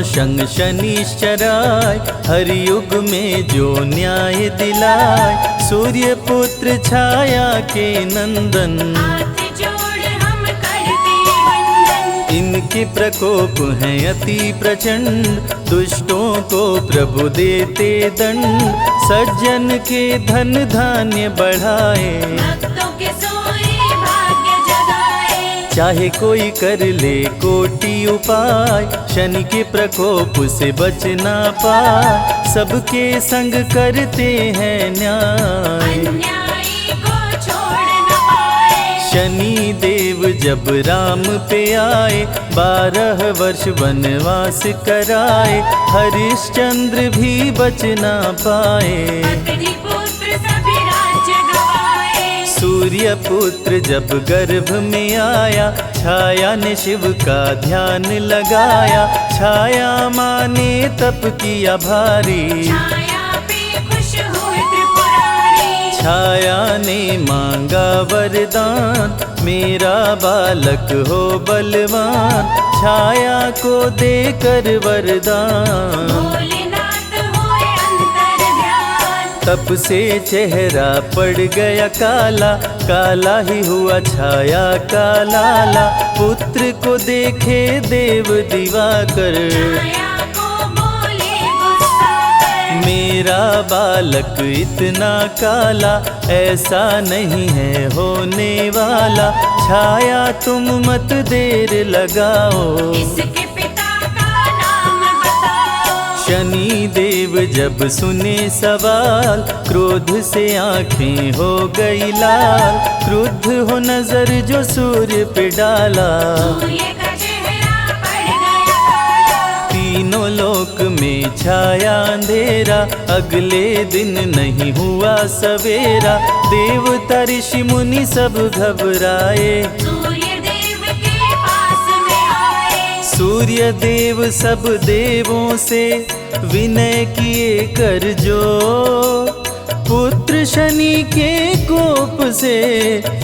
संग शनिश्चराय, हर युग में जो न्याय दिलाए। सूर्य पुत्र छाया के नंदन, हाथ जोड़ हम करते वंदन। इनके प्रकोप हैं अति प्रचंड, दुष्टों को प्रभु देते दंड। सज्जन के धन धान्य बढ़ाए, भक्तों के सोए भाग्य जगाए। चाहे कोई कर ले कोटि उपाय, शनि के प्रकोप से बच ना पाए। सबके संग करते हैं न्याय, अन्यायी को छोड़ न पाए। शनि देव जब राम पे आए, 12 वर्ष वनवास कराए। हरिश्चंद्र भी बच ना पाए, अग्निपुत्र सभी राज्य गवाए। सूर्य पुत्र जब गर्भ में आया, छाया ने शिव का ध्यान लगाया। छाया माने तप किया भारी, छाया पे खुश हुए त्रिपुरारी। छाया ने मांगा वरदान, मेरा बालक हो बलवान। छाया को देकर वरदान, भोलेनाथ होए अंतर ध्यान। तप से चेहरा पड़ गया काला, काला ही हुआ छाया का लाला। पुत्र को देखे देव दिवाकर, छाया को बोले गुस्सा कर। मेरा बालक इतना काला, ऐसा नहीं है होने वाला। छाया तुम मत देर लगाओ, इसके पिता का नाम बताओ। शनि देव जब सुने सवाल, क्रोध से आंखें हो गई लाल। क्रुद्ध हो नजर जो सूर्य पे डाला, सूर्य का चेहरा पड़ गया काला। तीनों लोक में छाया अंधेरा। अगले दिन नहीं हुआ सवेरा, देवता ऋषि मुनि सब घबराए। सूर्य देव के पास में आए। सूर्य देव सब देवों से विनय किए कर जोर। पुत्र शनि के कोप से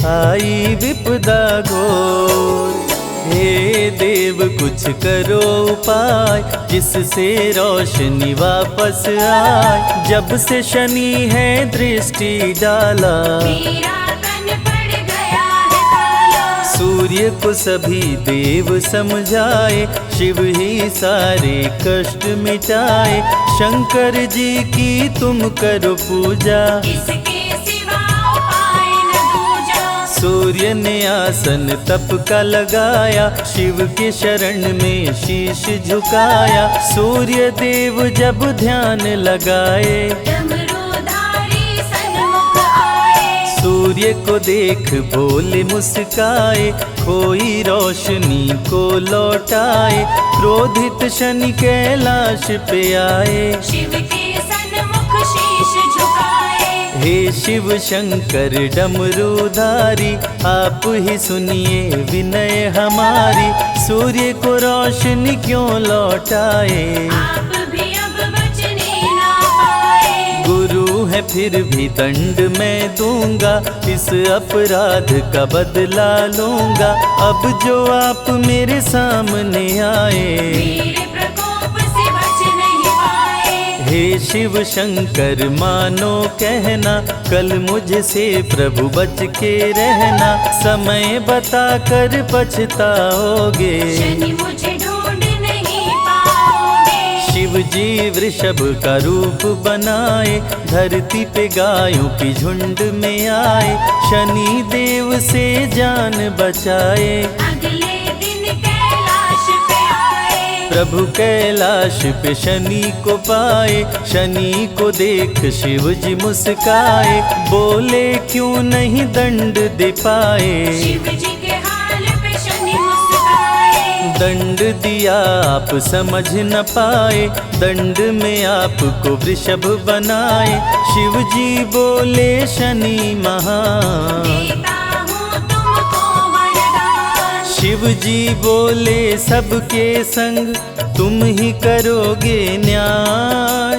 आई विपदा घोर। हे देव कुछ करो उपाय, जिससे रोशनी वापस आए। जब से शनि है दृष्टि डाला, मेरा तन पड़ गया है काला। सूर्य को सभी देव समझाए, शिव ही सारे कष्ट मिटाए। शंकर जी की तुम करो पूजा, इसके सिवा उपाय न दूजा। सूर्य ने आसन तप का लगाया, शिव के शरण में शीश झुकाया। सूर्य देव जब ध्यान लगाए, डमरूधारी सन्मुख आए। सूर्य को देख भोले मुस्काए। खोई रोशनी को लौटाए, क्रोधित शनि कैलाश पे आए। शिव के सन्मुख शीश झुकाए। हे शिव शंकर डमरूधारी, आप ही सुनिए विनय हमारी। सूर्य को रोशनी क्यों लौटाए, आप भी अब बचने ना पाए। गुरु है फिर भी दंड मैं दूंगा, इस अपराध का बदला लूंगा। अब जो आप मेरे सामने आए, मेरे प्रकोप से बच नहीं पाए। हे शिव शंकर मानो कहना, कल मुझसे प्रभु बच के रहना। समय बता कर पछताओगे, शनि मुझे ढूंढ नहीं पाओगे। शिव जी वृषभ का रूप बनाए, धरती पे गायों की झुंड में आए। शनि देव से जान बचाए, अगले दिन कैलाश पे आए। प्रभु कैलाश पे शनि को पाए। शनि को देख शिव जी मुस्काए, बोले क्यों नहीं दंड दे पाए। शिव जी के हाल पे शनि मुस्काए। दंड दिया आप समझ न पाए, दंड में आपको वृषभ बनाए। शिव जी बोले शनि महान, देता हूँ तुमको वरदान। शिव जी बोले सबके संग तुम ही करोगे न्याय।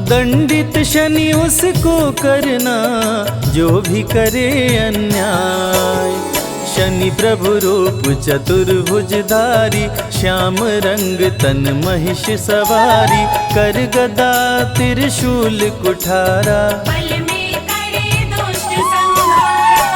दंडित शनि उसको करना जो भी करे अन्याय। शनि प्रभु रूप चतुर्भुजधारी, श्याम रंग तन महिष सवारी, कर गदा त्रिशूल कुठारा, बल में करे दुष्ट संहारा।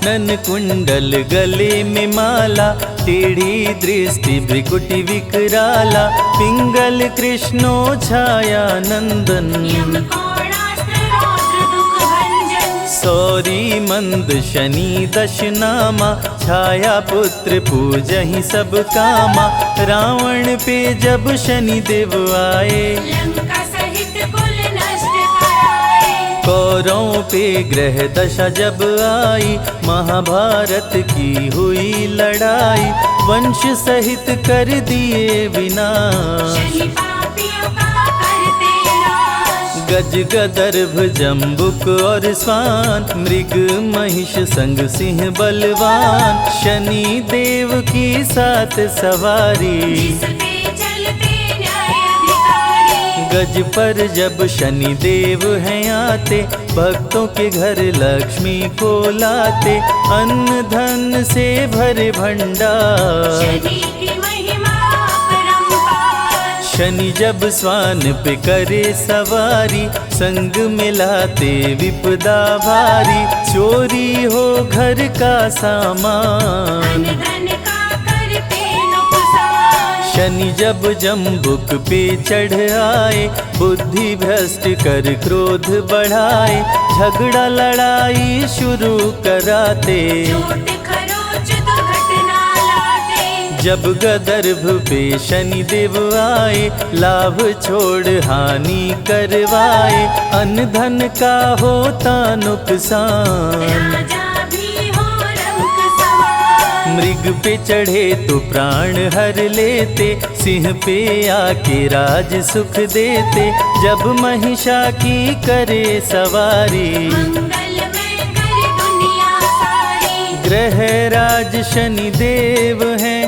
नन कुंडल गले में माला, टेढ़ी दृष्टि भ्रिकुटि विकराला, पिंगल कृष्णो छाया नंदन, यम कोणास्त्र रौद्र दुख भंजन। सौरी मंद शनि दशनामा, छाया पुत्र पूजहि सब कामा, रावण पे जब शनि देव आए, लंका सहित कुल नष्ट कराए। कौरवों पे ग्रह दशा जब आई, महाभारत की हुई लड़ाई, वंश सहित कर दिए विनाश, शनि पापियों का करते नाश। गज गदर्भ जम्बुक और स्वान, मृग महिष संग सिंह बलवान, शनि देव की सात सवारी, जिस पे चलते न्याय अधिकारी। गज पर जब शनि देव हैं आते, भक्तों के घर लक्ष्मी को लाते, अन्न धन से भरे भंडार। शनि की महिमा अपरंपार। शनि जब स्वान पे करे सवारी, संग में लाते विपदा भारी, चोरी हो घर का सामान, धन धन का करते नुकसान। शनि जब जम्बुक पे चढ़ आए, बुद्धि भ्रष्ट कर क्रोध बढ़ाए, झगड़ा लड़ाई शुरू कराते, झूठ खरोच दुर्घटना लाते। जब गदर्भ पे शनि देव आए, लाभ छोड़ हानि करवाए, अन्न धन का होता नुकसान, राजा भी हो रंक सवार। मृग पे चढ़े तो प्राण हर लेते, सिंह पे आके राज सुख देते, जब महिषा की करे सवारी, मंगल में करे दुनिया सारी। ग्रह राज शनि देव हैं,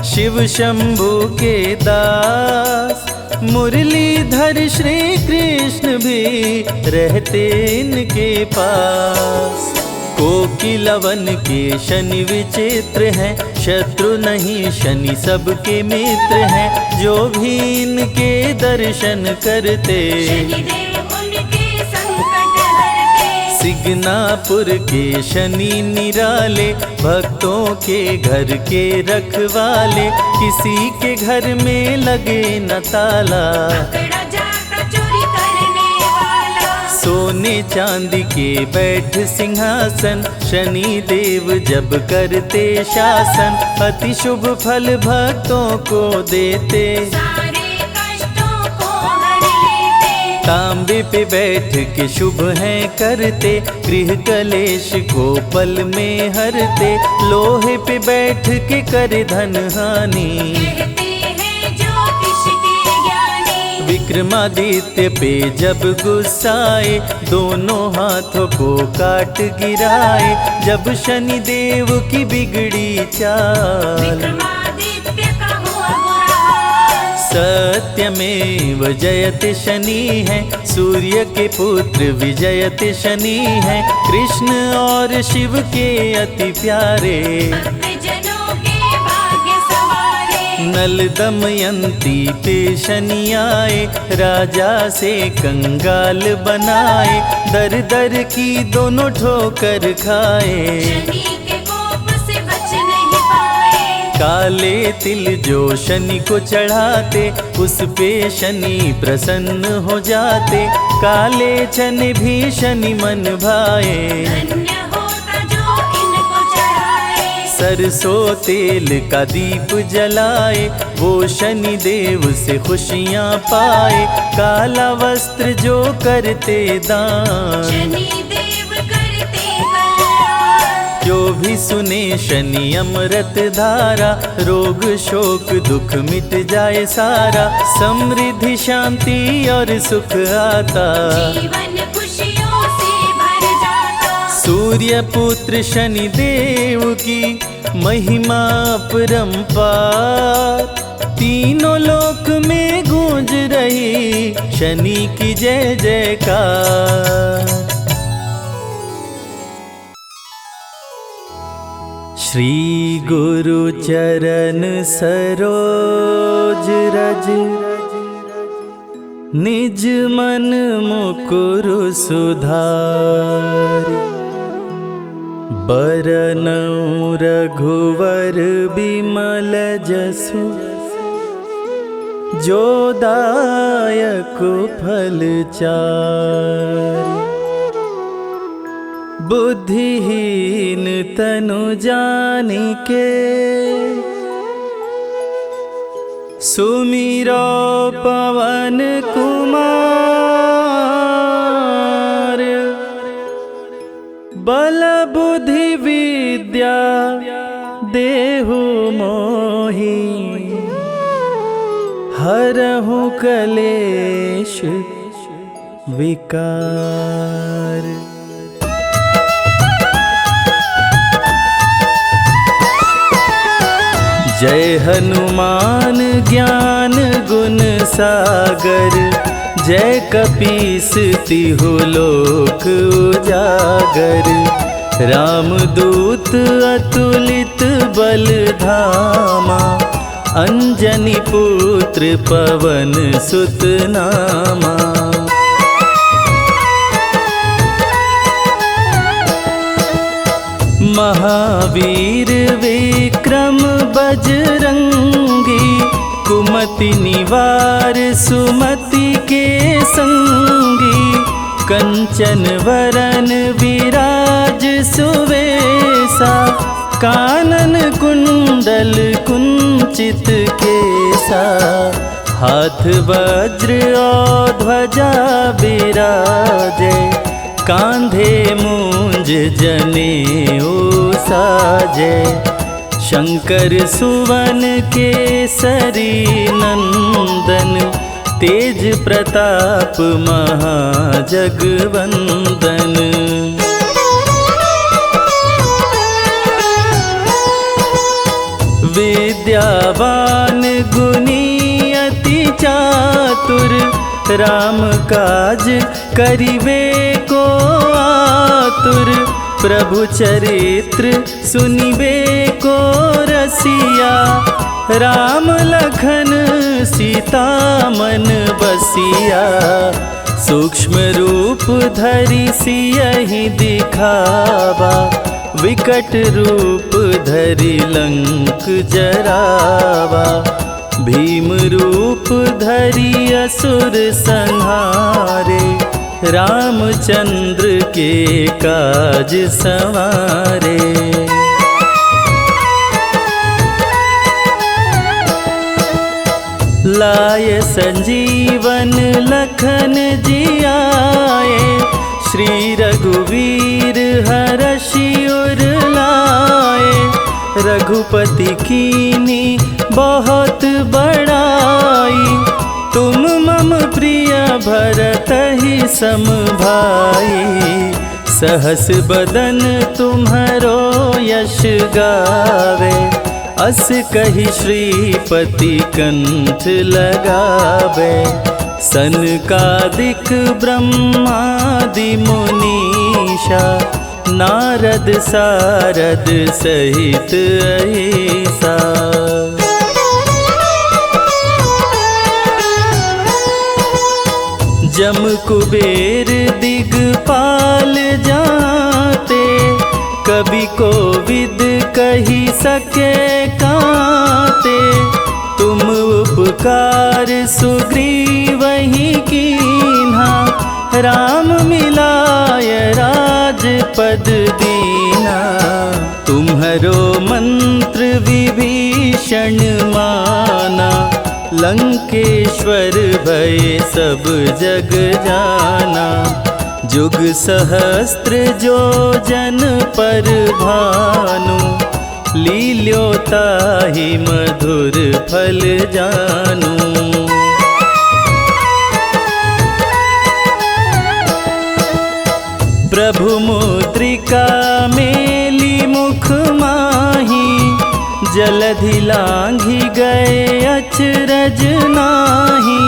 शिव शंभु के दास, मुरलीधर श्री कृष्ण भी रहते इनके पास। कोकिलवन के शनि विचित्र हैं, शत्रु नहीं शनि सबके मित्र हैं, जो भी इनके दर्शन करते, शनिदेव उनके संकट हरते। सिग्नापुर के शनि निराले, भक्तों के घर के रखवाले, किसी के घर में लगे न ताला, पकड़ा जाता चोरी करने वाला। सोने चांदी के बैठ सिंहासन, शनि देव जब करते शासन, अति शुभ फल भक्तों को देते, सारे कष्टों को हर लेते। तांबे पे बैठ के शुभ हैं करते, गृह कलेश को पल में हरते, लोहे पे बैठ के करे धन हानि, कहते हैं ज्योतिष के ज्ञानी। विक्रमादित्य पे जब गुस्साए, दोनों हाथों को काट गिराए, जब शनि देव की बिगड़ी चाल, विक्रमादित्य का हुआ बुरा हाल। सत्यमेव जयते शनि है, सूर्य के पुत्र विजयते शनि है, कृष्ण और शिव के अति प्यारे, भक्तजनों के भाग्य सवारे। नल दमयंती पे शनि आए, राजा से कंगाल बनाए, दर दर की दोनों ठोकर खाए, शनि के कोप से बच नहीं पाए। काले तिल जो शनि को चढ़ाते, उस पे शनि प्रसन्न हो जाते, काले चने भी शनि मन भाए, धन्य होता जो इनको चढ़ाए। सरसों तेल का दीप जलाए, वो शनि देव से खुशियाँ पाए, काला वस्त्र जो करते दान, शनि देव करते कल्याण। जो भी सुने शनि अमृत धारा, रोग शोक दुख मिट जाए सारा, समृद्धि शांति और सुख आता, जीवन खुशियों से भर जाता। सूर्य पुत्र शनि देव की महिमा अपरंपार, तीनों लोक में गूंज रही शनि की जय जयकार। श्री गुरु चरण सरोज रज, निज मन मुकुरु सुधारि। बरनउँ रघुवर बिमल जसु, जो दायक फल चारि। बुद्धिहीन तनु जानिके, सुमिरो पवन कुमार। बल बुद्धि विद्या देहु मोहि, हरहु कलेश विकार। जय हनुमान ज्ञान गुण सागर, जय कपीस तिहु लोक उजागर। रामदूत अतुलित बल धामा, अंजनी पुत्र पवन सुत नामा। महावीर विक्रम बजरंगी, कुमति निवार सुमति के संगी। कंचन वरन विराज सुवेसा, कानन कुंडल कुंचित केसा। हाथ वज्र और ध्वजा बिराजे, कांधे मूंज जनेऊ साजे। शंकर सुवन केसरी नंदन, तेज प्रताप महाजगवंदन। विद्यावान गुणी अति चातुर, राम काज करिवे को आतुर। प्रभु चरित्र सुनिबे को रसिया, राम लखन सीता मन बसिया। सूक्ष्म रूप धरि सियहि दिखावा, विकट रूप धरि लंक जरावा। भीम रूप धरि असुर संहारे, रामचंद्र के काज सवारे। लाय संजीवन लखन जियाए, श्री रघुवीर हरषि उर लाए। रघुपति कीनी बहुत बड़ाई, तुम मम प्रिय भरतहि सम भाई। सहस बदन तुम्हरो यश गावे, अस कहि श्रीपति कंठ लगावे। सनकादिक ब्रह्मादि मुनीषा, नारद सारद सहित अहिसा। जम कुबेर दिगपाल जाते, कवि कोविद कही सके काते। तुम उपकार सुग्रीवहि कीन्हा, राम मिलाय राजपद दीना। तुम्हरो मंत्र विभीषण माना, लंकेश्वर भय सब जग जाना। जुग सहस्त्र जो जन पर भानु, लील्योताहि मधुर फल जानू। प्रभु मुद्रिका मेली मुख माही, जलधि लांघि गए अचरज नाही।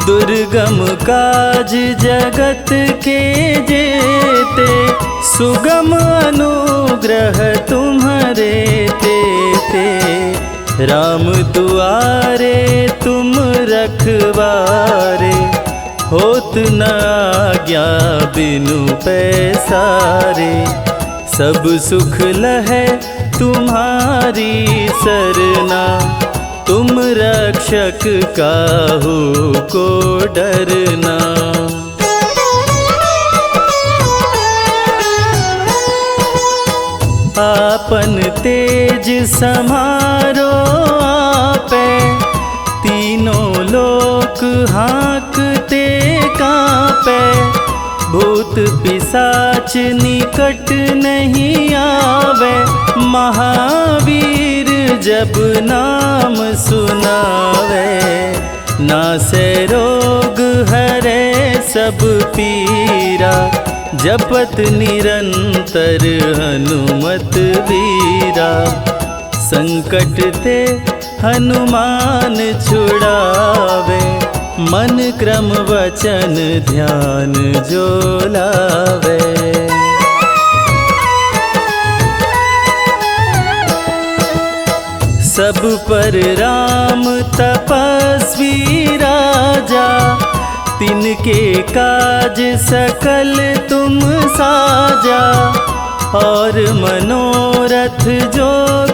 दुर्गम काज जगत के जेते, सुगम अनुग्रह तुम्हारे ते राम दुआरे तुम रखवारे, होत न आज्ञा बिनु पैसारे। सब सुख लहै तुम्हारी सरना, तुम रक्षक काहू को डरना। आपन तेज समारो आपे, तीनों लोक हाँकते कांपे। भूत पिशाच निकट नहीं आवे, महावीर जब नाम सुनावे। नासे रोग हरे सब पीरा, जपत निरंतर हनुमत वीरा। संकट ते हनुमान छुड़ावे, मन क्रम वचन ध्यान जो लावे। सब पर राम तपस्वी राजा, तिनके काज सकल तुम साजा। और मनोरथ जो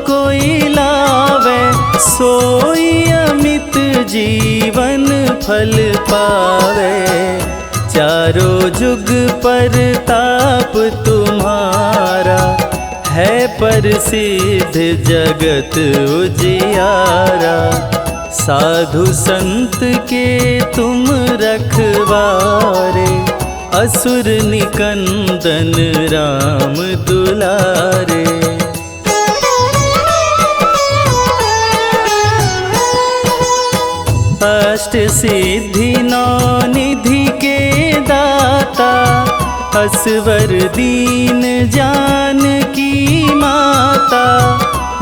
कोई लावे, सोई अमित जीवन फल पावे। चारों जुग पर ताप तुम्हारा, है प्रसिद्ध जगत उजियारा। साधु संत के तुम रखवारे, असुर निकंदन राम दुलारे। अष्ट सिद्धि नौ निधि के दाता, असवर दीन जानकी माता।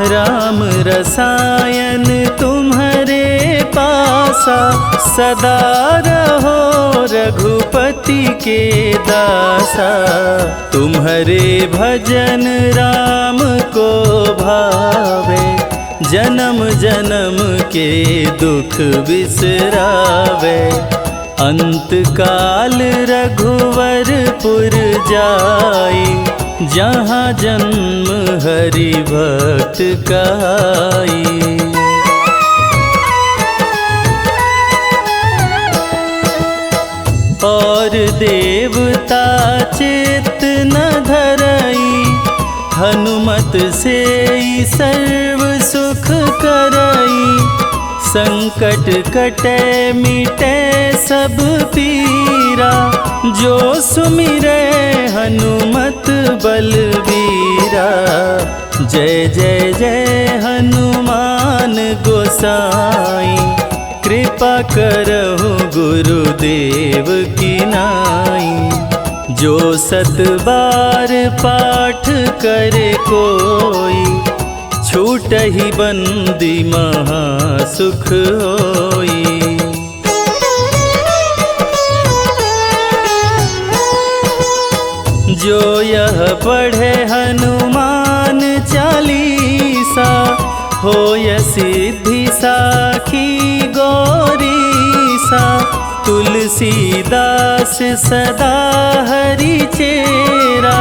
राम रसायन तुम्हारे पासा, सदा रहो रघुपति के दासा। तुम्हारे भजन राम को भावे, जन्म जन्म के दुख बिसरावे। अंत काल रघुवरपुर जाई, जहाँ जन्म हरि भक्त कहाई। और देवता चित्त न धरई, हनुमत से सर्व सुख करई। संकट कटे मिटे सब पीरा, जो सुमिरे हनुमत बलवीरा। जय जय जय हनुमान गोसाई, कृपा करहु गुरुदेव की नाई। जो सत बार पाठ करे कोई, छूटहि बंदी महा सुख होई। जो यह पढ़े हनुमान चालीसा, होय सिद्धि साखी गौरीसा। तुलसीदास सदा हरि चेरा,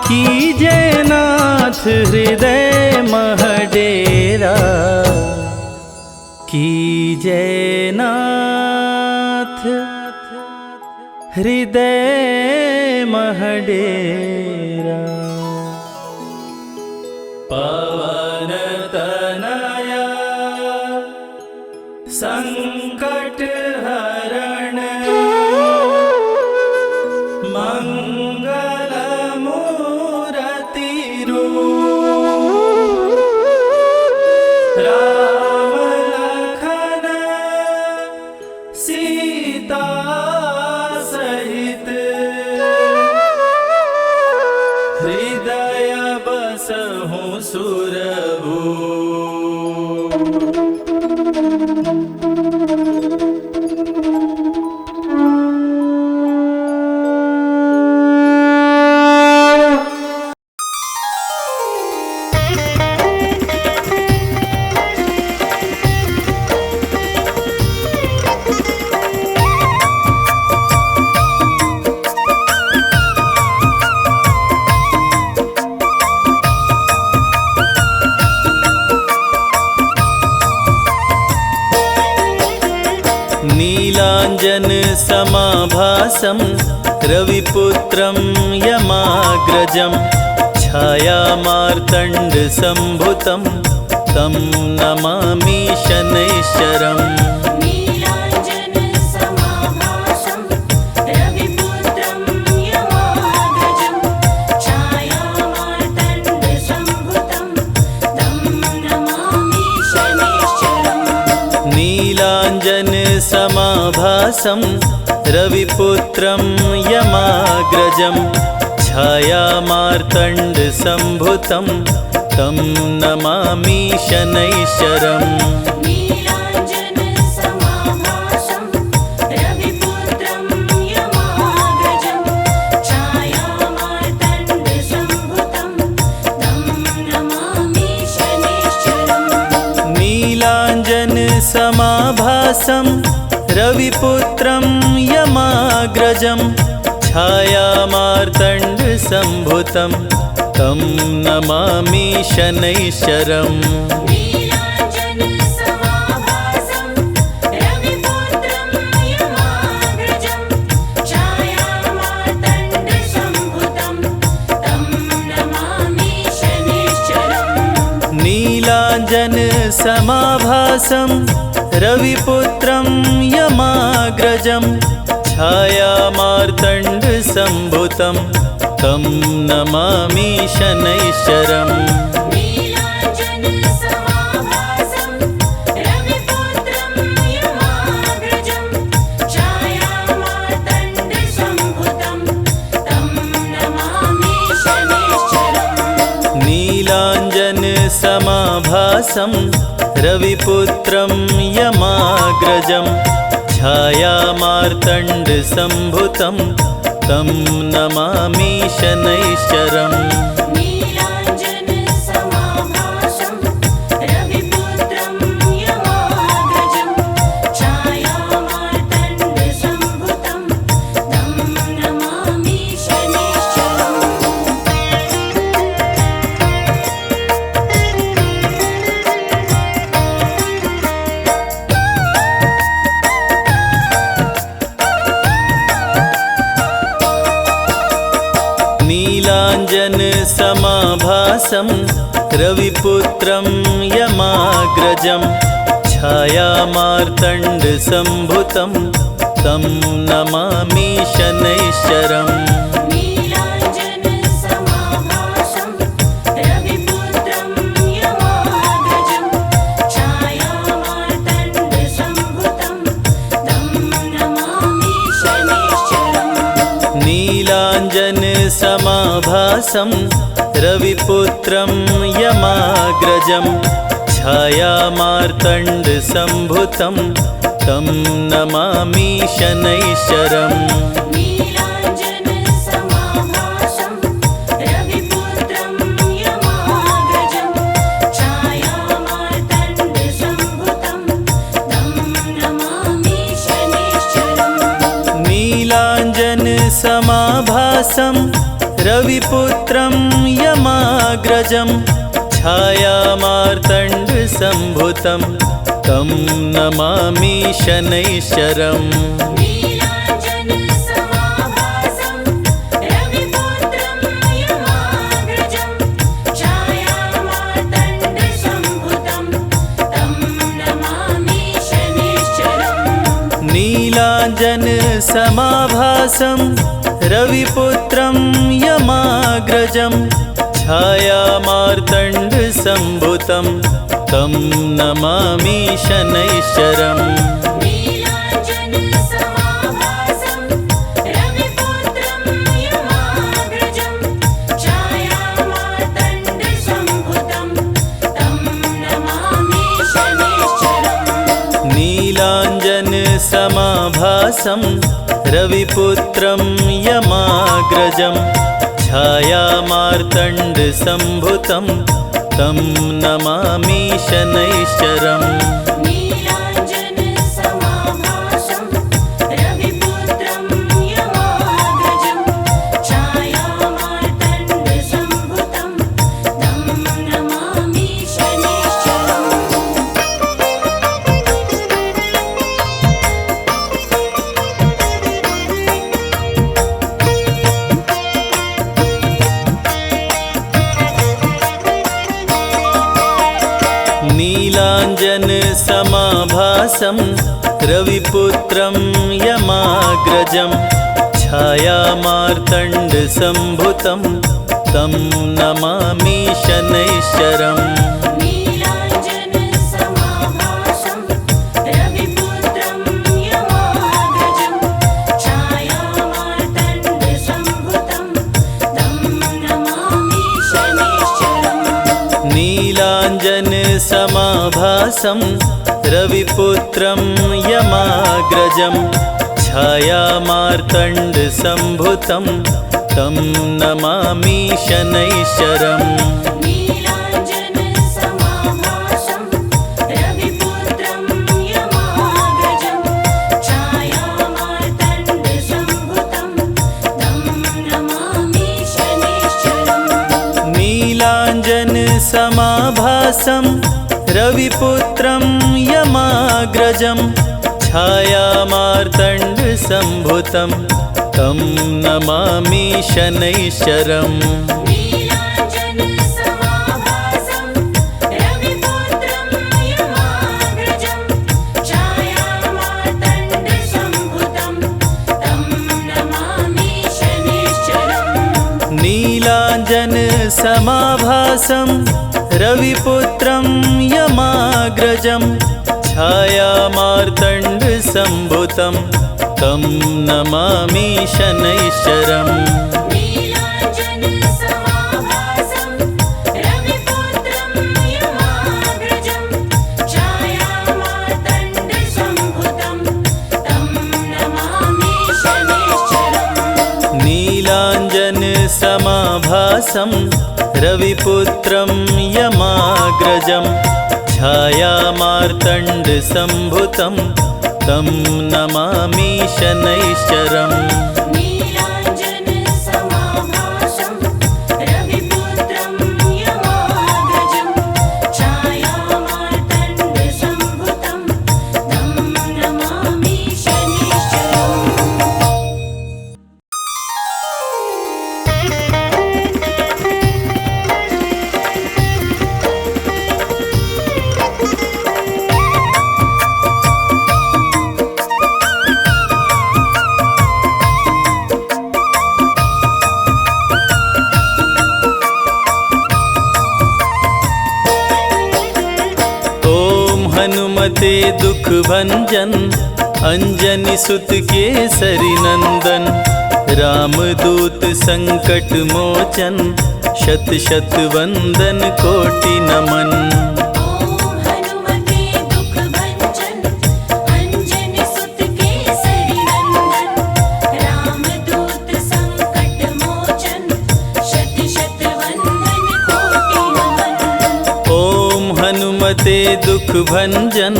कीजय नाथ हृदय मह डेरा। कीजय नाथ हृदय मह डेरा। पवन तनया संकट हरण, मंगल मूरति रूप। राम लखन सीता सहित, हृदय बसहु सुरभूप। नीलाञ्जनसमाभासं रविपुत्रं यमाग्रजं छायामार्तण्डसम्भुतं तं नमामि शनैश्चरम्। नीलाञ्जनसमाभासं रविपुत्रं यमाग्रजं छायामार्तण्डसम्भुतं तं नमामि शनैश्चरम्। नीलाञ्जनसमाभासं रविपुत्रं यमाग्रजं छायामार्तण्डसम्भुतं तं नमामि शनैश्चरम्। नीलाञ्जनसमाभासं रविपुत्रं यमाग्रजं छायामार्तण्डसम्भुतं तं नमामि शनैश्चरम्। नीलाञ्जनसमाभासं रविपुत्रं यमाग्रजं छायामार्तण्डसम्भुतं तं नमामि शनैश्चरम्। नीलाञ्जनसमाभासं रविपुत्रं यमाग्रजं छायामार्तण्डसम्भुतं तं नमामि शनैश्चरम्। नीलाञ्जनसमाभासं रविपुत्रं यमाग्रजं छायामार्तण्डसम्भुतं तं नमामि शनैश्चरम्। नीलाञ्जनसमाभासं रविपुत्रं यमाग्रजं छायामार्तण्डसम्भुतं तं नमामि शनैश्चरम्। नीलाञ्जनसमाभासं रविपुत्रं यमाग्रजं छायामार्तण्डसम्भुतं तं नमामि शनैश्चरम्। नीलाञ्जनसमाभासं रविपुत्रं यमाग्रजं छायामार्तण्डसम्भुतं तं नमामि शनैश्चरम्। नीलाञ्जनसमाभासं रविपुत्रं यमाग्रजं छायामार्तण्डसम्भुतं तं नमामि शनैश्चरम्। नीलाञ्जनसमाभासं रविपुत्रं यमाग्रजं छायामार्तण्डसम्भुतं तं नमामि शनैश्चरम्। नीलाञ्जनसमाभासं रविपुत्रं यमाग्रजं छायामार्तण्डसम्भुतं तं नमामि शनैश्चरम्। नीलाञ्जनसमाभासं रविपुत्रं यमाग्रजं छायामार्तण्डसम्भुतं तं नमामि शनैश्चरम्। नीलाञ्जनसमाभासं रविपुत्रं यमाग्रजं छायामार्तण्डसम्भुतं तं नमामि शनैश्चरम्। नीलाञ्जनसमाभासं रविपुत्रं यमाग्रजं छायामार्तण्डसम्भुतं तं नमामि शनैश्चरम्। नीलाञ्जनसमाभासं रविपुत्रं यमाग्रजं छायामार्तण्डसम्भुतं तं नमामि शनैश्चरम्। नीलाञ्जनसमाभासं रविपुत्रं यमाग्रजं छायामार्तण्डसम्भुतं तं नमामि शनैश्चरम्। नीलाञ्जनसमाभासं रविपुत्रं यमाग्रजं छायामार्तण्डसम्भुतं तं नमामि शनैश्चरम्। नीलाञ्जनसमाभासं रविपुत्रं यमाग्रजं छायामार्तण्डसम्भुतं तं नमामि शनैश्चरम्। नीलाञ्जन समाभासं रविपुत्रं यमाग्रजं छायामार्तण्डसम्भुतं तं नमामि शनैश्चरम् नीलाञ्जन समाभासं रविपुत्रं यमाग्रजं छायामार्तण्डसम्भुतं तं नमामि शनैश्चरम् नीलाञ्जन समाभासं रविपुत्रं यमाग्रजं छायामार्तण्डसम्भुतं तं नमामि शनैश्चरम् नीलाञ्जन समाभासं रविपुत्रं यमाग्रजं छायामार्तण्डसम्भुतं तं नमामि शनैश्चरम् नीलाञ्जन समाभासं रविपुत्रं यमाग्रजं छायामार्तण्डसम्भुतं तं नमामि शनैश्चरम् नीलाञ्जन समाभासं रविपुत्रं यमाग्रजं छायामार्तण्डसम्भुतं तं नमामि शनैश्चरम् नीलाञ्जन समाभासं रविपुत्रं यमाग्रजं छायामार्तण्डसम्भुतं तं नमामि शनैश्चरम् नीलाञ्जन समाभासं रविपुत्रं यमाग्रजं छायामार्तण्डसम्भुतं तं नमामि शनैश्चरम् नीलाञ्जन समाभासं रविपुत्रं यमाग्रजं छायामार्तण्डसम्भुतं तं नमामि शनैश्चरम् नीलाञ्जन समाभासं रविपुत्रं यमाग्रजं छायामार्तण्डसम्भुतं तं नमामि शनैश्चरम् हनुमते दुख भंजन अंजनी सुत केसरी नंदन रामदूत संकट मोचन शत शत वंदन कोटि नमन ॐ हनुमते दुख भंजन अंजनी सुत केसरी नंदन रामदूत संकट मोचन शत शत वंदन कोटि नमन ओम हनुमते दुख भंजन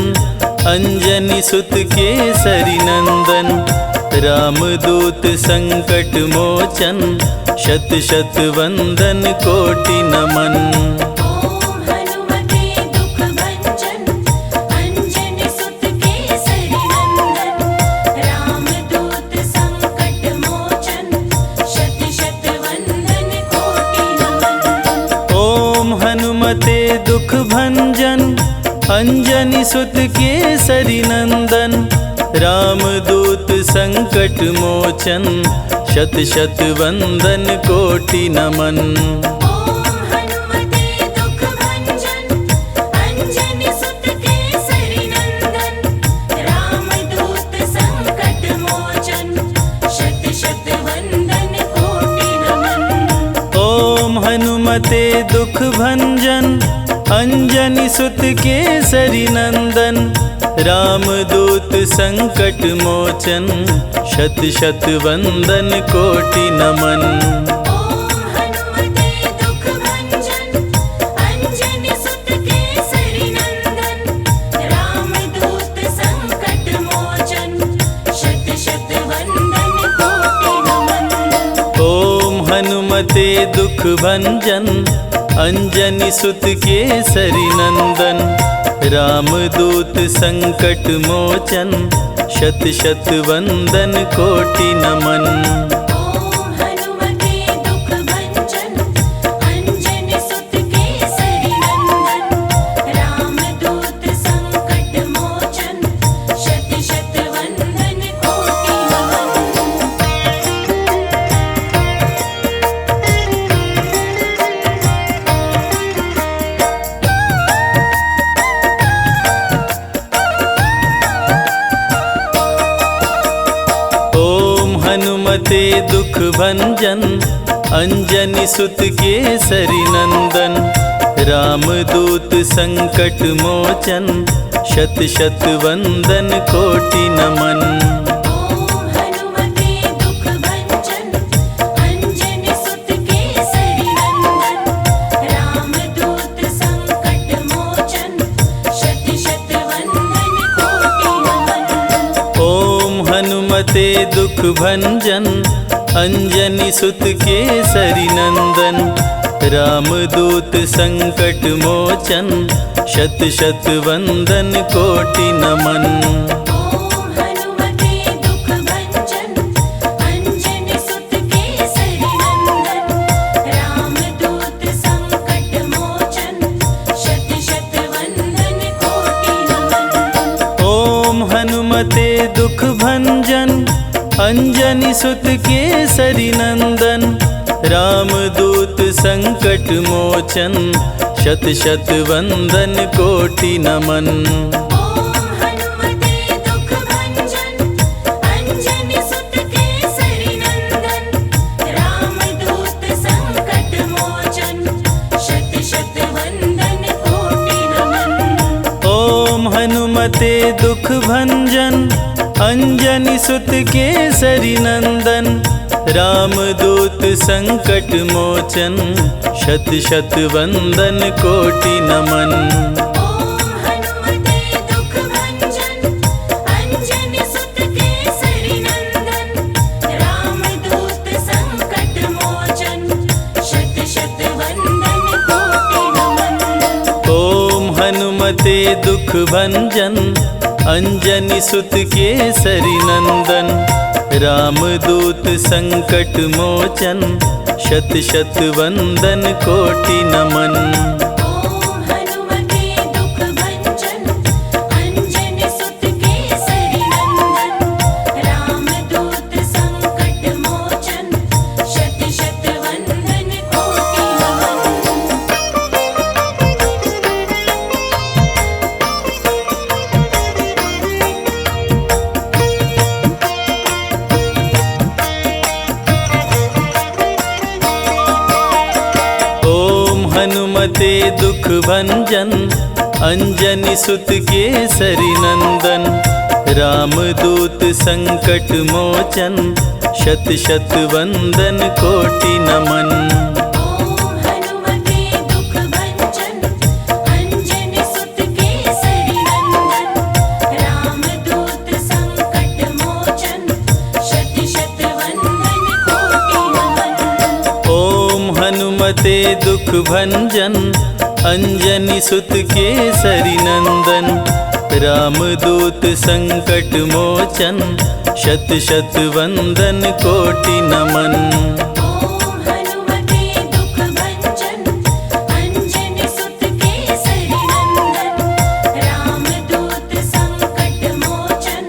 अंजनी सुत केसरी नंदन रामदूत संकट मोचन शत शत वंदन कोटि नमन ॐ हनुमते दुख भंजन अंजनी सुत केसरी नंदन रामदूत संकट मोचन शत शत वंदन कोटि नमन ओम हनुमते दुख भंजन अंजनी सुत केसरी नंदन रामदूत संकट मोचन शत शत वंदन कोटि नमन ॐ हनुमते दुख भंजन अंजनी सुत केसरी नंदन रामदूत संकट मोचन शत शत वंदन कोटि नमन ओम हनुमते दुख भंजन अंजनी सुत केसरी नंदन रामदूत संकट मोचन शत शत वंदन कोटि नमन ॐ हनुमते दुख भंजन अंजनी सुत केसरी नंदन रामदूत संकट मोचन शत शत वंदन कोटि नमन ओम हनुमते दुख भंजन अंजनी सुत केसरी नंदन रामदूत संकट मोचन शत शत वंदन कोटि नमन ॐ हनुमते दुख भंजन अंजनी सुत केसरी नंदन रामदूत हनुमते दुख भंजन अंजनी सुत केसरी नंदन। रामदूत संकट मोचन शत शत वंदन कोटि नमन। ओम हनुमते दुख भंजन अंजनी सुत केसरी नंदन। रामदूत संकट मोचन शत शत वंदन कोटि नमन। ओम हनुमते दुख भंजन अंजनी सुत केसरी नंदन। रामदूत संकट मोचन शत शत वंदन कोटि नमन। ओम हनुमते दुख भंजन अंजनी सुत केसरी नंदन। रामदूत संकट मोचन शत शत वंदन कोटि नमन। ओम हनुमते दुख भंजन अंजनी सुत केसरी नंदन। रामदूत संकट मोचन शत शत वंदन कोटि नमन। ओम हनुमते दुख भंजन अंजनी सुत केसरी नंदन। रामदूत संकट मोचन शत शत वंदन कोटि नमन। ओम हनुमते दुख भंजन अंजनी सुत केसरी नंदन। रामदूत संकट मोचन शत शत वंदन कोटि नमन। ओम हनुमते दुख भंजन अंजनी सुत केसरी नंदन। रामदूत संकट मोचन शत शत वंदन कोटि नमन। ओम हनुमते दुख भंजन अंजनी सुत केसरी नंदन। रामदूत संकट मोचन शत शत वंदन कोटि नमन। ओम हनुमते दुख भंजन अंजनी सुत केसरी नंदन। रामदूत संकट मोचन शत शत वंदन कोटि नमन। हनुमते दुख भंजन अंजनी सुत केसरी नंदन। रामदूत संकट मोचन शत शत वंदन कोटि नमन। ओम हनुमते दुख भंजन अंजनी सुत केसरी नंदन। रामदूत संकट मोचन शत शत वंदन कोटि नमन। ओम हनुमते दुख भंजन अंजनी सुत केसरी नंदन। रामदूत संकट मोचन शत शत वंदन कोटि नमन। ओम हनुमते दुख भंजन अंजनी सुत केसरी नंदन। रामदूत संकट मोचन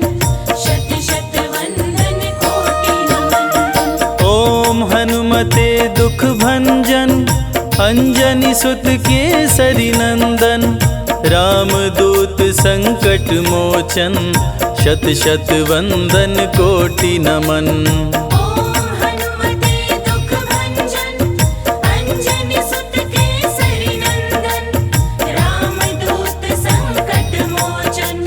शत शत वंदन कोटि नमन। ओम हनुमते दुख भंजन अंजनी सुत केसरी नंदन। रामदूत संकट मोचन शत शत वंदन कोटि नमन। ओम हनुमते दुख भंजन अंजनी सुत केसरी नंदन। रामदूत संकट मोचन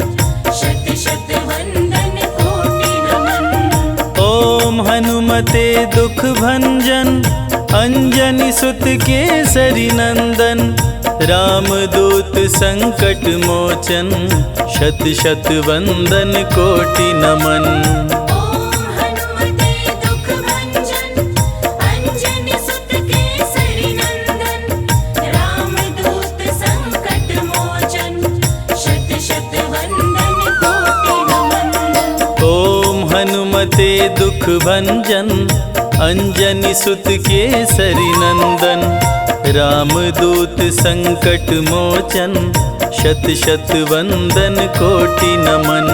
शत शत वंदन कोटि नमन। ओम हनुमते दुख भंजन अंजनी सुत केसरी नंदन। रामदूत संकट मोचन शत शत वंदन कोटि नमन। ओम हनुमते दुख भंजन अंजनी सुत केसरी नंदन। रामदूत संकट मोचन शत शत वंदन कोटि नमन। ओम हनुमते दुख भंजन अंजनी सुत केसरी नंदन। रामदूत संकट मोचन शत शत वंदन कोटि नमन।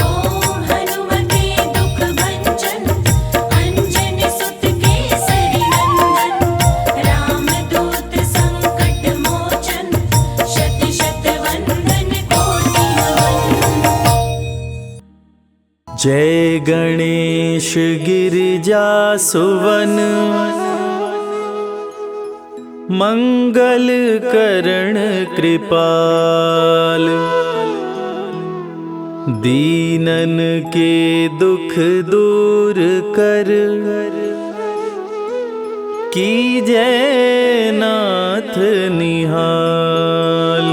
ओम हनुमते दुख भंजन अंजनी सुत केसरी नंदन। रामदूत संकट मोचन शत शत वंदन कोटि नमन। जय गणेश गिरिजा सुवन, मंगल करण कृपाल। दीनन के दुख दूर कर, कीजय नाथ निहाल।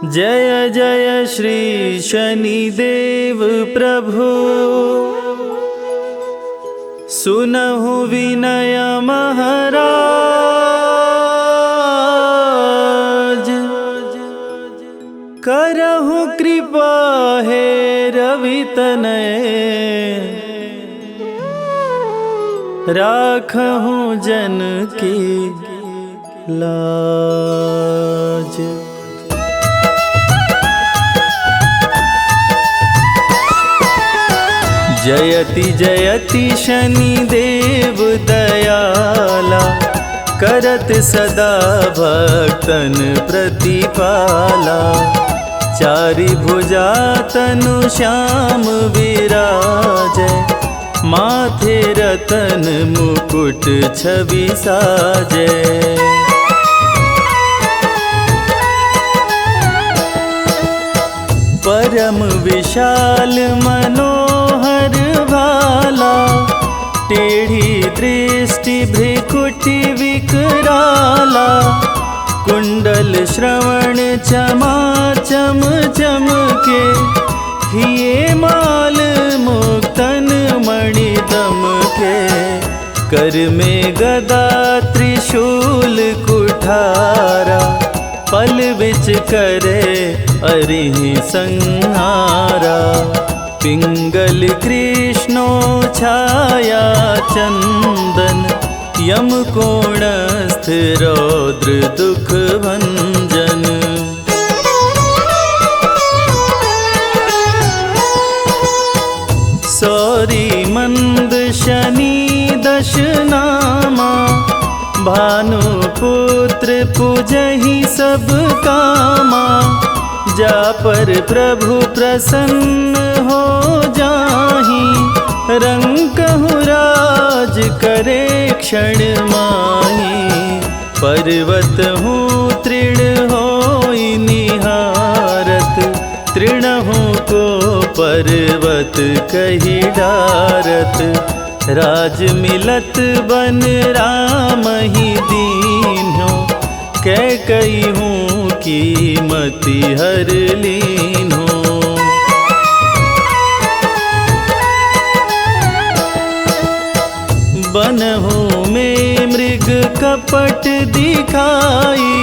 जय जय श्री शनिदेव प्रभु, सुनहु विनय महाराज। करहु कृपा हे रवि तनय, राखहु जन की लाज। जयति जयति शनिदेव दयाला, करत सदा भक्तन प्रतिपाला। चारि भुजा तनु श्याम विराजै, माथे रतन मुकुट छवि साजै। परम विशाल मनोहर भाला, टेढ़ी दृष्टि भ्रिकुटि विकराला। कुंडल श्रवण चमाचम चमके, हिये माल मुक्तन मणि दमके। कर में गदा त्रिशूल कुठारा, पल बिच करे अरिहि संहारा। पिंगल कृष्णो छाया चंदन, यम कोणस्थ रौद्र दुख भंजन। सौरी मंद शनि दश नामा, भानुपुत्र पूजहि सब कामा। जा पर प्रभु प्रसन्न हो जाहि, रंकहु राज करे क्षण माहि। पर्वत हूँ तृण होई निहारत, तृणहु को पर्वत कहि डारत। राज मिलत बन राम ही दीन्हो, कैकई हूँ कीमति हर लीन्हो। बनहु में मृग कपट दिखाई,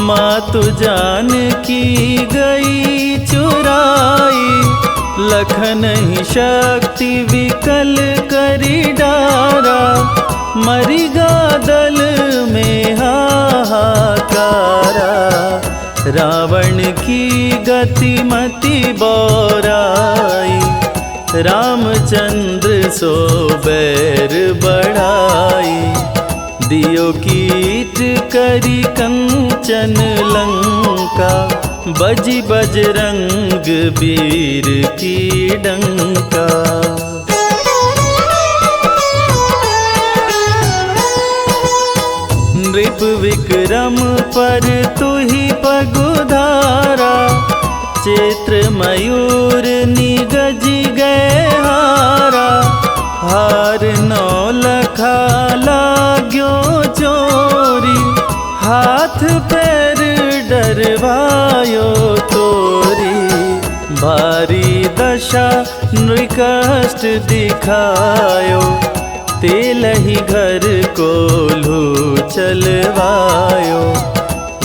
मातु जानकी गई चुराई। लखन ही शक्ति विकल करी डारा, मरिगा दल में हाहाकारा। रावण की गति मति बौराई, रामचंद्र सो बैर बढ़ाई। दियो कीट करी कंचन लंका, बजी बजरंग वीर की डंका। नृप विक्रम पर तुहि पगुधारा, चैत्र मयूर निगजी गए हारा। हार नौलखा लाग्यो चोरी, हाथ पैर डरवायो तोरी। भारी दशा नृकष्ट दिखायो, तेलहि घर कोल्हू चलवायो।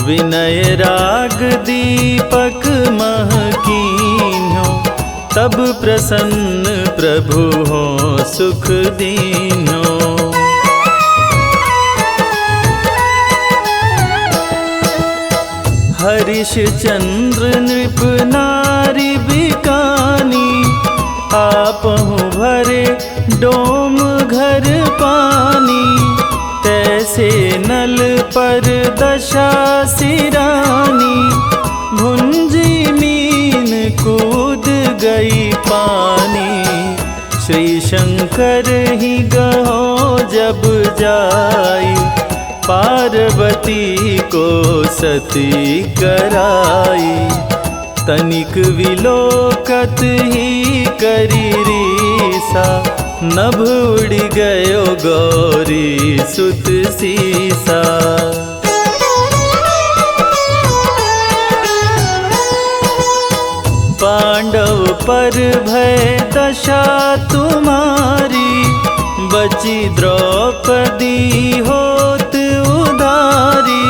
विनय राग दीपक महकीन्हो, तब प्रसन्न प्रभु हो सुख दीन्हो। हरिश चंद्र नृप नारी बिकानी, आपहु भरे डोम घर पानी। तैसे नल पर दशा सिरानी, भुंजी मीन कूद गई गई पानी। श्री शंकर ही गहो जब जाई, पार्वती को सती कराई। तनिक विलोकत ही करी रीसा, नभ उड़ गयो गौरी सुत सीसा। पांडव पर भय दशा तुम्हारी, बची द्रौपदी होत उधारी।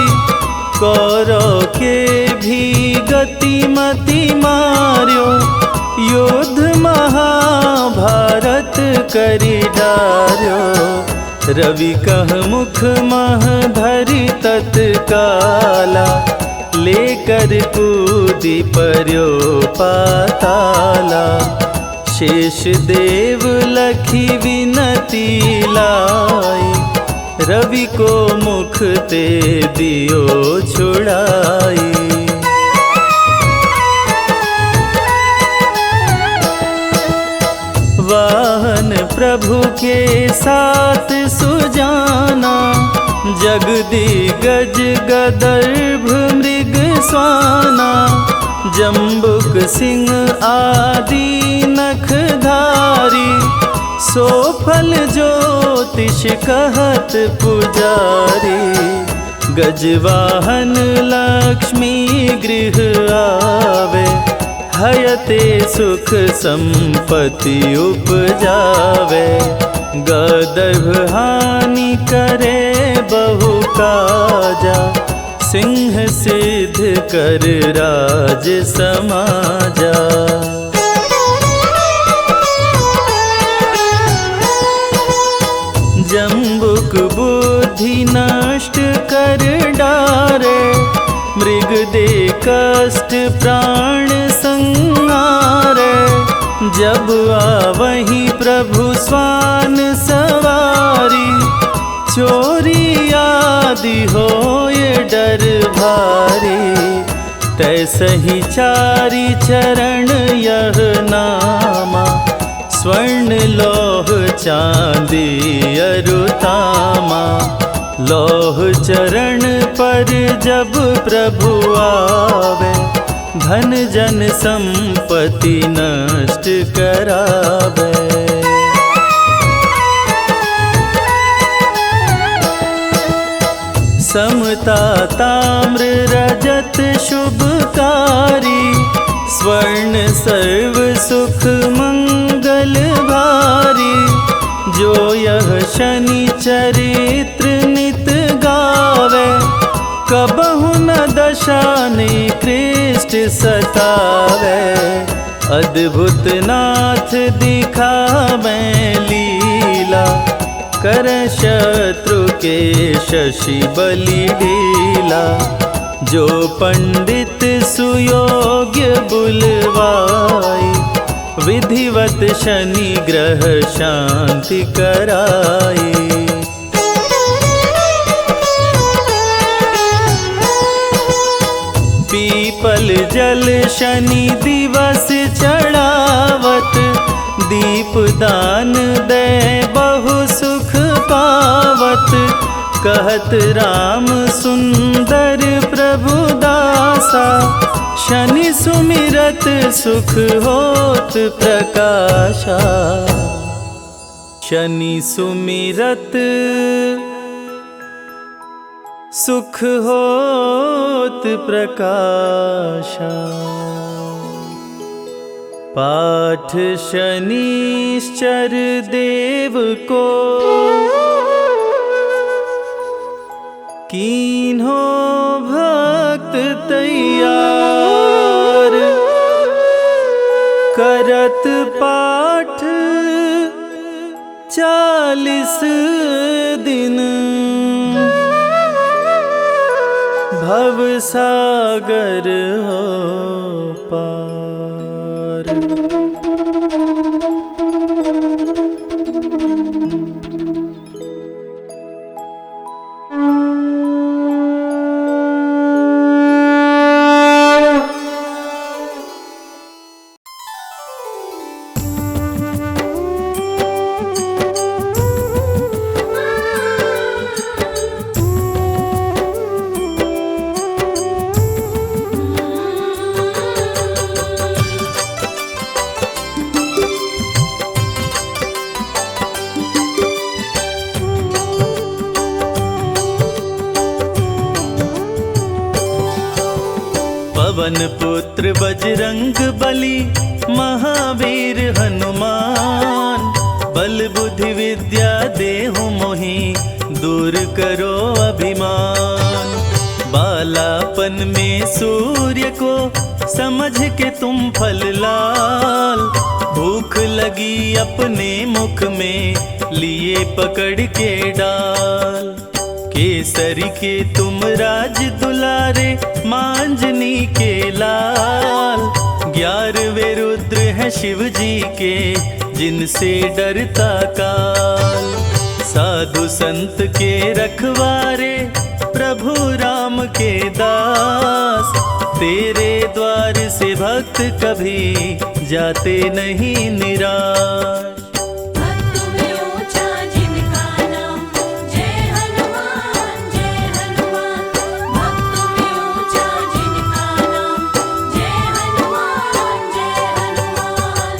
कौरव के भी गतिमति मार्यो, युद्ध महाभारत करी डार्यो। रवि कह मुख मह धरि तत्काला, लेकर कूदी पर्यो पाताला। शेष देव लखी विनती लाई, रवि को मुख ते दियो छुड़ाई। वाहन प्रभु के साथ सुजाना, जगदिगज गदर्भ मृग स्वाना। जम्बुक सिंह आदि नखधारी, सोफल ज्योतिष कहत पुजारी। गजवाहन लक्ष्मी गृह आवे, हयते सुख संपत्ति उपजावे। गदर्भ हानि करे बहु काजा, सिंह सिद्ध कर राज समाजा। जम्बुक बुद्धि नष्ट कर डारे, मृग दे कष्ट प्राण संहारे। जब आवही प्रभु स्वान सवारी, चोरी आदि होए डर भारी। तैसही चारि चरण यह नामा, स्वर्ण लौह चांदी अरुतामा। लौह चरण पर जब प्रभु आवे, धन जन संपत्ति नष्ट करावे। समता ताम्र रजत शुभकारी, स्वर्ण सर्व सुख मंगल भारी। जो यह शनि चरित्र नित गावे, कबहु न दशा निकृष्ट सतावे। अद्भुत नाथ दिखावे लीला, कर शत्रु के शशि बलि ढीला। जो पंडित सुयोग्य बुलवाई, विधिवत शनि ग्रह शांति कराई। पीपल जल शनि दिवस चढ़ावत, दीप दान दे बहु सुख पावत। कहत राम सुंदर प्रभु दासा, शनि सुमिरत सुख होत प्रकाशा। शनि सुमिरत सुख होत प्रकाशा। पाठ शनिश्चर देव को, कीन्हो भक्त तैयार। करत पाठ 40 दिन, भव सागर हो पार। पवन पुत्र बजरंग बली, महावीर हनुमान। बल बुद्धि विद्या देहु मोहि, दूर करो अभिमान। बालापन में सूर्य को, समझ के तुम फल लाल। भूख लगी अपने मुख में, लिए पकड़ के डाल। केसरी के तुम राज दुलारे, मांजनी के लाल। 11वें रुद्र है शिव जी के, जिनसे डरता काल। साधु संत के रखवारे, प्रभु राम के दास। तेरे द्वार से भक्त कभी, जाते नहीं निराश। भक्त में ऊंचा जिनका नाम, जय हनुमान जय हनुमान। भक्त में ऊंचा जिनका नाम, जय हनुमान जय हनुमान।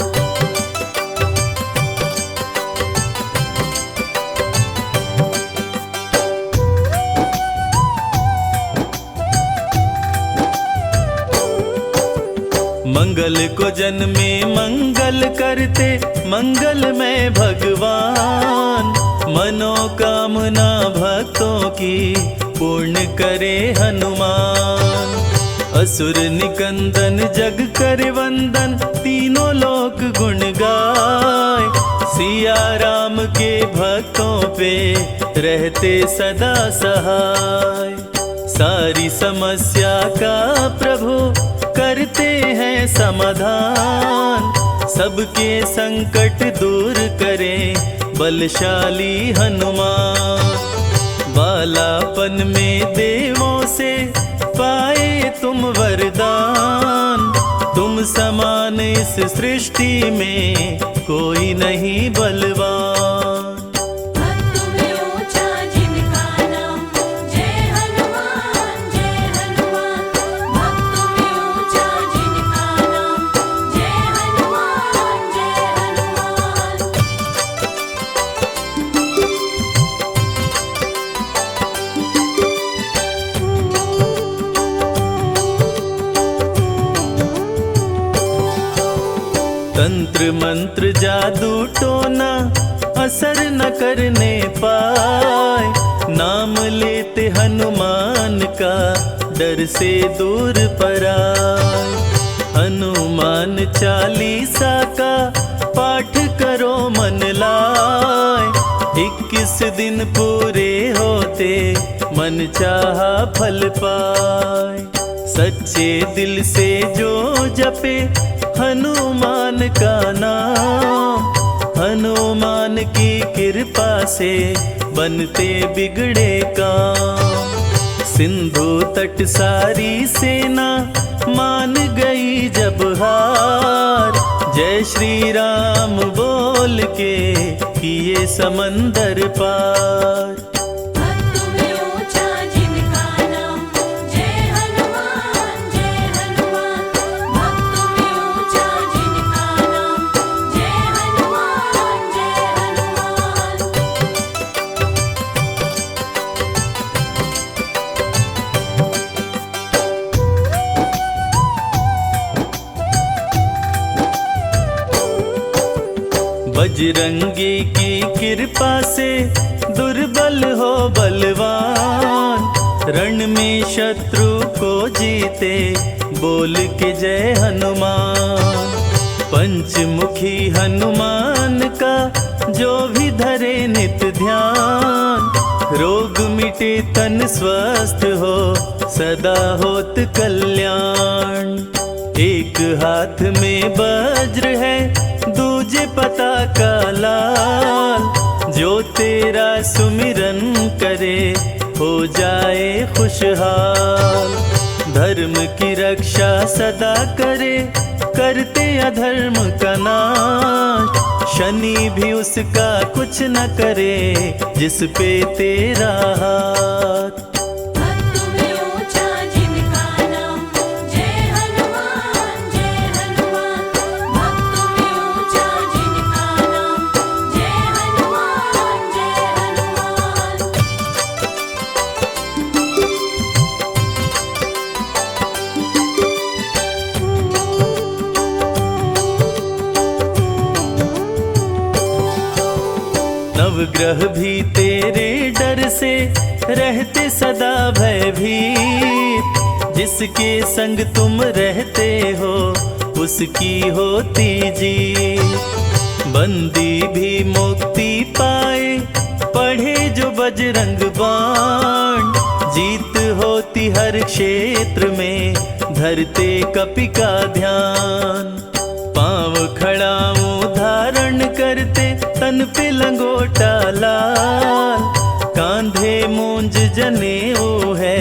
मंगल को जन्मे मंगल करते, मंगल में भगवान। मनोकामना भक्तों की, पूर्ण करे हनुमान। असुर निकंदन जग कर वंदन, तीनों लोक गुण गाय। सिया राम के भक्तों पे, रहते सदा सहाय। सारी समस्या का प्रभु, करते हैं समाधान। सबके संकट दूर करें, बलशाली हनुमान। बालापन में देवों से, पाए तुम वरदान। तुम समान इस सृष्टि में, कोई नहीं बलवान। भक्त में ऊंचा जिनका नाम, जय हनुमान जय हनुमान। भक्त में ऊंचा जिनका नाम, जय हनुमान जय हनुमान। तंत्र मंत्र जादू टोना, असर न करने पाए। नाम लेते हनुमान का, डर से दूर पराए। हनुमान चालीसा का, पाठ करो मन लाए। 21 दिन पूरे होते, मन चाहा फल पाए। सच्चे दिल से जो जपे, हनुमान का नाम। हनुमान की कृपा से, बनते बिगड़े काम। सिंधु तट सारी सेना, मान गई जब हार। जय श्री राम बोल के, किए समंदर पार। भक्त में ऊंचा जिनका नाम, जय हनुमान जय हनुमान। भक्त में ऊंचा जिनका नाम, जय हनुमान जय हनुमान। बजरंगी की कृपा से, दुर्बल हो बलवान। रण में शत्रु को जीते, बोल के जय हनुमान। पंचमुखी हनुमान का, जो भी धरे नित ध्यान। रोग मिटे तन स्वस्थ हो, सदा होत कल्याण। एक हाथ में वज्र है, दूजे पताका लाल। जो तेरा सुमिरन करे, हो जाए खुशहाल। धर्म की रक्षा सदा करे, करते अधर्म का नाश। शनि भी उसका कुछ न करे, जिस पे तेरा हाथ। भक्त में ऊंचा जिनका नाम, जय हनुमान जय हनुमान। भक्त में ऊंचा जिनका नाम, जय हनुमान जय हनुमान। नवग्रह भी तेरे डर से रहते सदा भयभीत। जिसके संग तुम रहते हो उसकी होती जीत। बंदी भी मुक्ति पाए पढ़े जो बजरंग बाण। जीत होती हर क्षेत्र में धरते कपि का ध्यान। पांव खड़ाऊं धारण करते तन पे लंगोटा लाल। कांधे मूंज जनेऊ है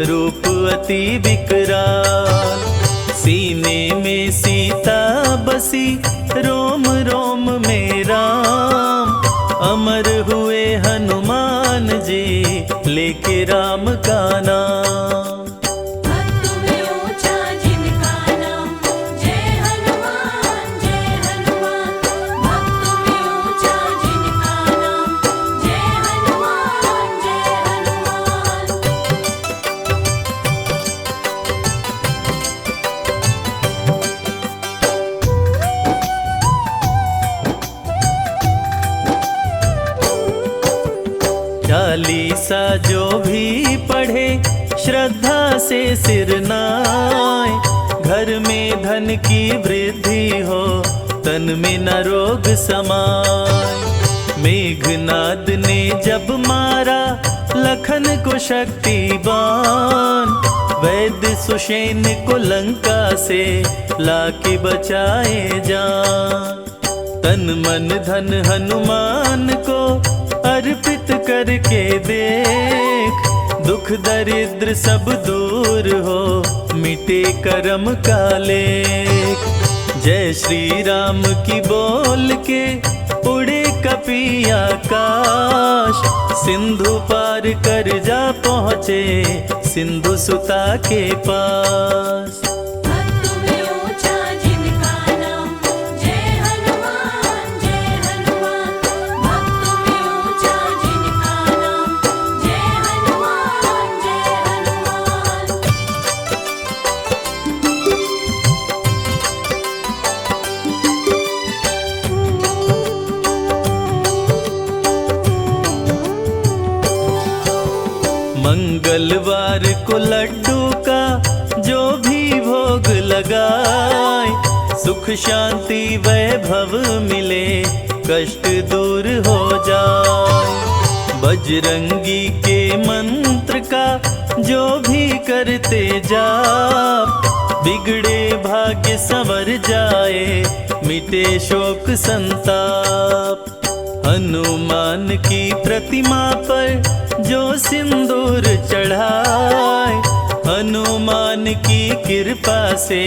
रूप अति विकराल। सीने में सीता बसी रोम रोम में राम। अमर हुए हनुमान जी लेके राम का नाम। भक्त में ऊंचा जिनका नाम, जय हनुमान जय हनुमान। भक्त में ऊंचा जिनका नाम, जय हनुमान जय हनुमान। चालीसा जो भी पढ़े श्रद्धा से सिर नाय। घर में धन की वृद्धि हो तन में न रोग समाय। मेघनाद ने जब मारा लखन को शक्तिबान। वैद्य सुषेण को लंका से लाके बचाए जान। तन मन धन हनुमान को अर्पित करके देख। दुख दरिद्र सब दूर हो मिटे कर्म का लेख। जय श्री राम की बोल के उड़े कपि आकाश। सिंधु पार कर जा पहुँचे सिंधु सुता के पास। भक्त में ऊंचा जिनका नाम, जय हनुमान जय हनुमान। भक्त में ऊंचा जिनका नाम, जय हनुमान जय हनुमान। मंगलवार को लड्डू का जो भी भोग लगाए। सुख शांति वैभव मिले कष्ट दूर हो जाए। बजरंगी के मंत्र का जो भी करते जाप। बिगड़े भाग्य संवर जाए मिटे शोक संताप। हनुमान की प्रतिमा पर जो सिंदूर चढ़ाए। हनुमान की कृपा से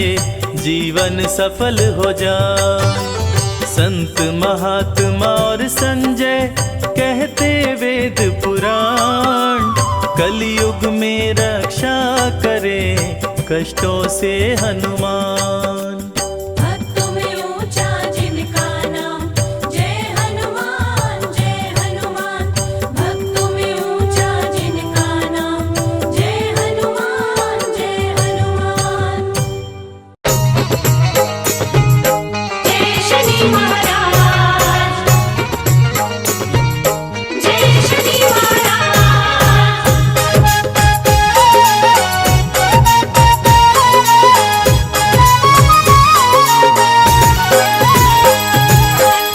जीवन सफल हो जाए। संत महात्मा और संजय कहते वेद पुराण। कलयुग में रक्षा करे कष्टों से हनुमान। भक्त में ऊंचा जिनका नाम, जय हनुमान जय हनुमान। भक्त में ऊंचा जिनका नाम, जय हनुमान जय हनुमान। जय शनि महाराज, जय शनि महाराज।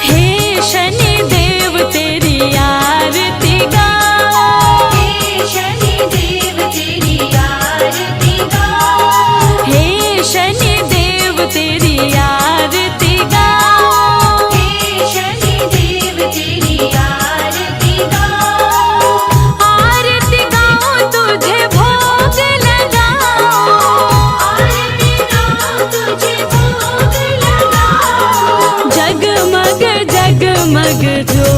हे शनि देव तेरी आरती गाओ। हे शनि देव तेरी आरती गाओ। हे शनि देव तेरी आरती गाओ। हे शनि देव तेरी आरती गाओ। आरती गाओ तुझे भोग लगाओ। आरती गाओ तुझे भोग लगाओ। जगमग जगमग जो